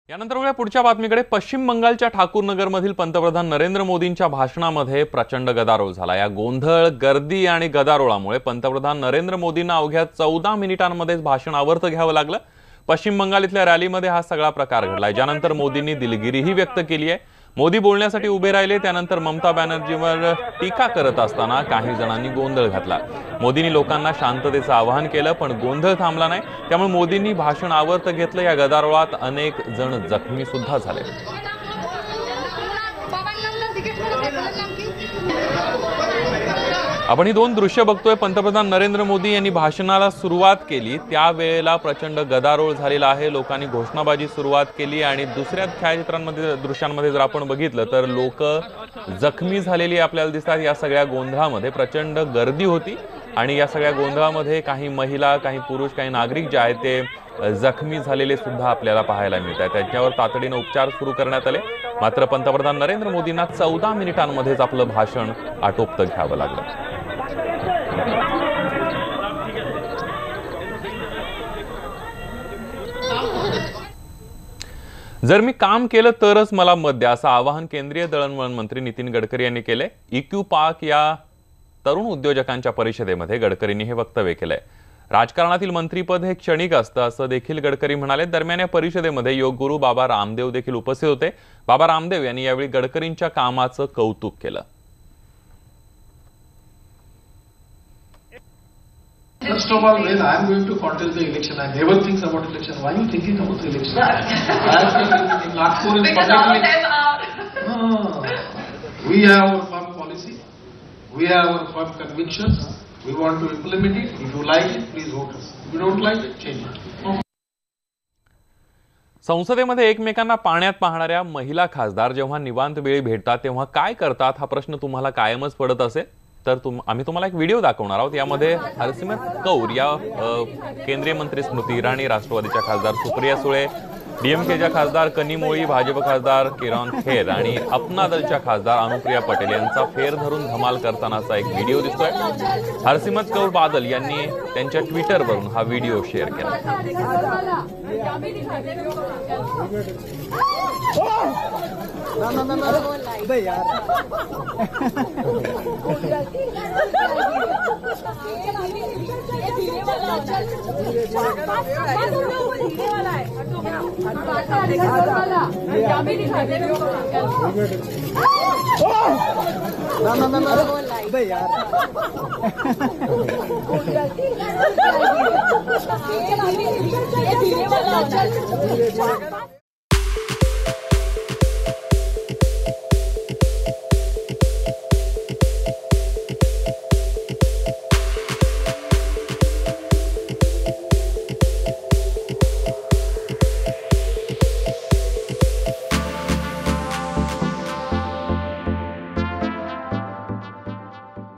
यानंतर वळूया पुढच्या बातमीकडे। पश्चिम बंगालच्या ठाकूरनगरमधील पंतप्रधान नरेंद्र मोदींच्या भाषणामध्ये प्रचंड गदारोळ झाला। या गोंधळ, गर्दी आणि गदारोळामुळे पंतप्रधान नरेंद्र मोदींना अवघ्या 14 मिनिटांमध्येच भाषण आवर्त घ्यावं लागलं। पश्चिम बंगाल इथल्या रॅलीमध्ये हा सगळा प्रकार घडला, ज्यानंतर मोदींनी दिलगिरीही व्यक्त केली आहे। मोदी बोलण्यासाठी उभे राहिले, त्यानंतर ममता बॅनर्जींवर टीका करत असताना काही जणांनी गोंधळ घातला। मोदींनी लोकांना शांततेचं आवाहन केलं, पण गोंधळ थांबला नाही, त्यामुळे मोदींनी भाषण आवर्त घेतलं। या गदारोळात अनेक जण जखमी सुद्धा झाले। आपण ही दोन दृश्य बघतोय। पंतप्रधान नरेंद्र मोदी यांनी भाषणाला सुरुवात केली, त्यावेळेला प्रचंड गदारोळ झालेला आहे। लोकांनी घोषणाबाजी सुरुवात केली आणि दुसऱ्या छायाचित्रांमध्ये, दृश्यांमध्ये जर आपण बघितलं तर लोक जखमी झालेली आपल्याला दिसतात। या सगळ्या गोंधळामध्ये प्रचंड गर्दी होती आणि या सगळ्या गोंधळामध्ये काही महिला, काही पुरुष, काही नागरिक जे आहेत ते जखमी झालेले सुद्धा आपल्याला पाहायला मिळत आहेत। त्यांच्यावर तातडीने उपचार सुरू करण्यात आले, मात्र पंतप्रधान नरेंद्र मोदींना 14 मिनिटांमध्येच आपलं भाषण आटोपतं घ्यावं लागलं। जर मी काम केलं तरच मला मत द्या, असं आवाहन केंद्रीय दळणवळण मंत्री नितीन गडकरी यांनी केले। इक्यू पार्क या तरुण उद्योजकांच्या परिषदेमध्ये गडकरींनी हे वक्तव्य केलंय। राजकारणातील मंत्रीपद हे क्षणिक असतं, असं देखील गडकरी म्हणाले। दरम्यान या परिषदेमध्ये योगगुरू बाबा रामदेव देखील उपस्थित होते। बाबा रामदेव यांनी यावेळी गडकरींच्या कामाचं कौतुक केलं। First of all, when I am going to contest the election, I never think about election. Why are you thinking about the election? I am thinking in Nagpur is publicly. No. We have our firm policy. We have our firm convictions. We want to implement it. If you like it, please vote us. If you don't like it, change it. No. संसदेमध्ये एकमेकांना पाण्यात पाहणाऱ्या महिला खासदार जेव्हा निवांत वेळी भेटतात तेव्हा काय करतात, हा प्रश्न तुम्हाला कायमच पडत असेल तर आम्ही तुम्हाला एक व्हिडिओ दाखवणार आहोत। यामध्ये हरसिमरत कौर या केंद्रीय मंत्री स्मृती इराणी, राष्ट्रवादीच्या खासदार सुप्रिया सुळे, डीएमकेच्या खासदार कनिमोळी, भाजप खासदार किरण खेर आणि अपना दलच्या खासदार अनुप्रिया पटेल यांचा फेर धरून धमाल करतानाचा एक व्हिडिओ दिसतोय। हरसिमरत कौर बादल यांनी त्यांच्या ट्विटरवरून हा व्हिडिओ शेअर केला। यार